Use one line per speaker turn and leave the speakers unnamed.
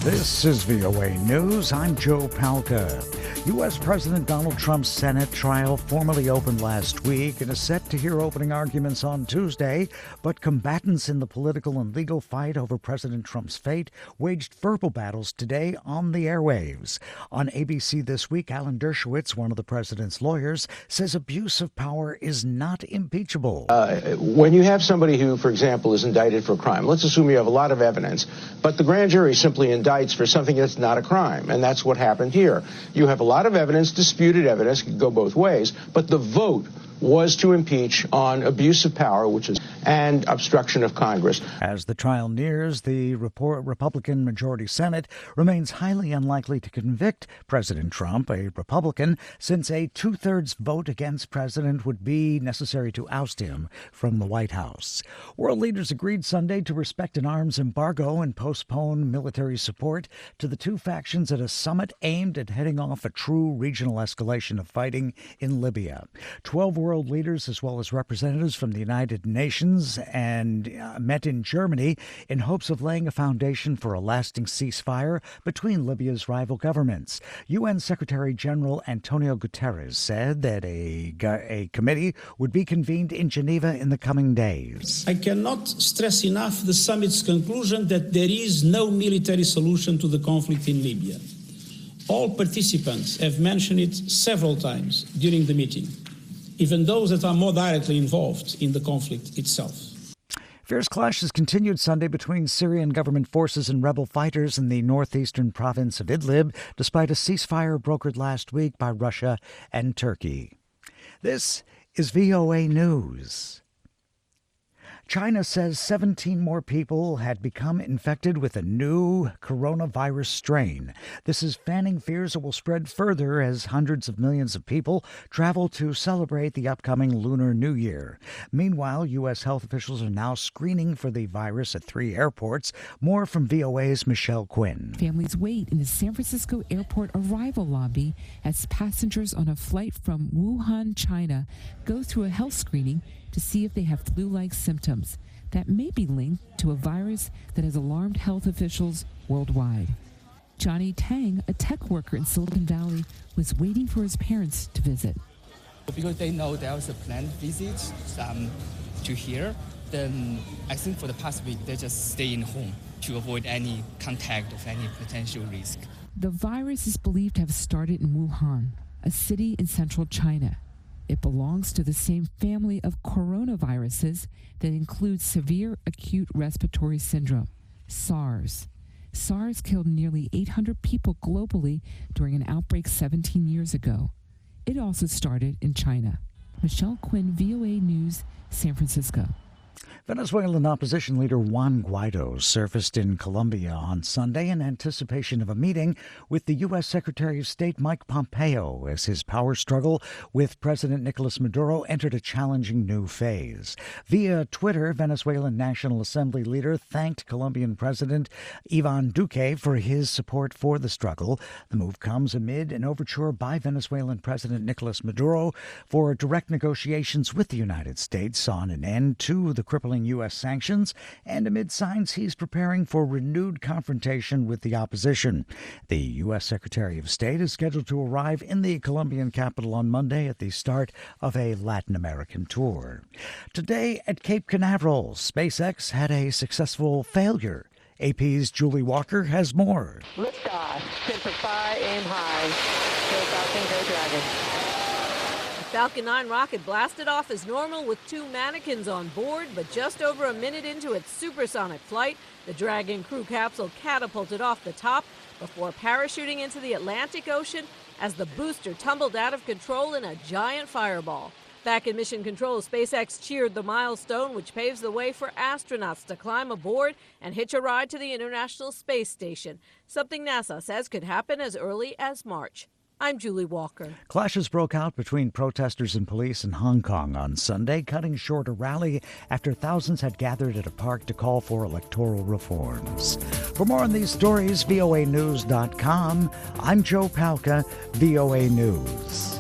This is VOA News. I'm Joe Palca. U.S. President Donald Trump's Senate trial formally opened last week and is set to hear opening arguments on Tuesday. But combatants in the political and legal fight over President Trump's fate waged verbal battles today on the airwaves. On ABC This Week, Alan Dershowitz, one of the president's lawyers, says abuse of power is not impeachable.
When you have somebody who, for example, is indicted for a crime, let's assume you have a lot of evidence, but the grand jury simply indicts for something that's not a crime, and that's what happened here. You have a lot of evidence, disputed evidence, could go both ways, but the vote was to impeach on abuse of power, and obstruction of Congress.
As the trial nears, the Republican majority Senate remains highly unlikely to convict President Trump, a Republican, since a two-thirds vote against President would be necessary to oust him from the White House. World leaders agreed Sunday to respect an arms embargo and postpone military support to the two factions at a summit aimed at heading off a true regional escalation of fighting in Libya. 12 world leaders, as well as representatives from the United Nations, and met in Germany in hopes of laying a foundation for a lasting ceasefire between Libya's rival governments. UN Secretary General Antonio Guterres said that a committee would be convened in Geneva in the coming days.
I cannot stress enough the summit's conclusion that there is no military solution to the conflict in Libya. All participants have mentioned it several times during the meeting, even those that are more directly involved in the conflict itself.
Fierce clashes continued Sunday between Syrian government forces and rebel fighters in the northeastern province of Idlib, despite a ceasefire brokered last week by Russia and Turkey. This is VOA News. China says 17 more people had become infected with a new coronavirus strain. This is fanning fears it will spread further as hundreds of millions of people travel to celebrate the upcoming Lunar New Year. Meanwhile, U.S. health officials are now screening for the virus at 3 airports. More from VOA's Michelle Quinn.
Families wait in the San Francisco airport arrival lobby as passengers on a flight from Wuhan, China, go through a health screening to see if they have flu-like symptoms that may be linked to a virus that has alarmed health officials worldwide. Johnny Tang, a tech worker in Silicon Valley, was waiting for his parents to visit.
Because they know there was a planned visit to here, then I think for the past week they just stay in home to avoid any contact of any potential risk.
The virus is believed to have started in Wuhan, a city in central China. It belongs to the same family of coronaviruses that includes severe acute respiratory syndrome, SARS. SARS killed nearly 800 people globally during an outbreak 17 years ago. It also started in China. Michelle Quinn, VOA News, San Francisco.
Venezuelan opposition leader Juan Guaido surfaced in Colombia on Sunday in anticipation of a meeting with the U.S. Secretary of State Mike Pompeo as his power struggle with President Nicolas Maduro entered a challenging new phase. Via Twitter, Venezuelan National Assembly leader thanked Colombian President Ivan Duque for his support for the struggle. The move comes amid an overture by Venezuelan President Nicolas Maduro for direct negotiations with the United States on an end to the crippling U.S. sanctions, and amid signs he's preparing for renewed confrontation with the opposition. The U.S. Secretary of State is scheduled to arrive in the Colombian capital on Monday at the start of a Latin American tour. Today at Cape Canaveral, SpaceX had a successful failure. AP's Julie Walker has more.
Liftoff, set for 5 and high. Go Falcon, go Dragon.
Falcon 9 rocket blasted off as normal with 2 mannequins on board, but just over a minute into its supersonic flight, the Dragon crew capsule catapulted off the top before parachuting into the Atlantic Ocean as the booster tumbled out of control in a giant fireball. Back in Mission Control, SpaceX cheered the milestone, which paves the way for astronauts to climb aboard and hitch a ride to the International Space Station, something NASA says could happen as early as March. I'm Julie Walker.
Clashes broke out between protesters and police in Hong Kong on Sunday, cutting short a rally after thousands had gathered at a park to call for electoral reforms. For more on these stories, voanews.com. I'm Joe Palca, VOA News.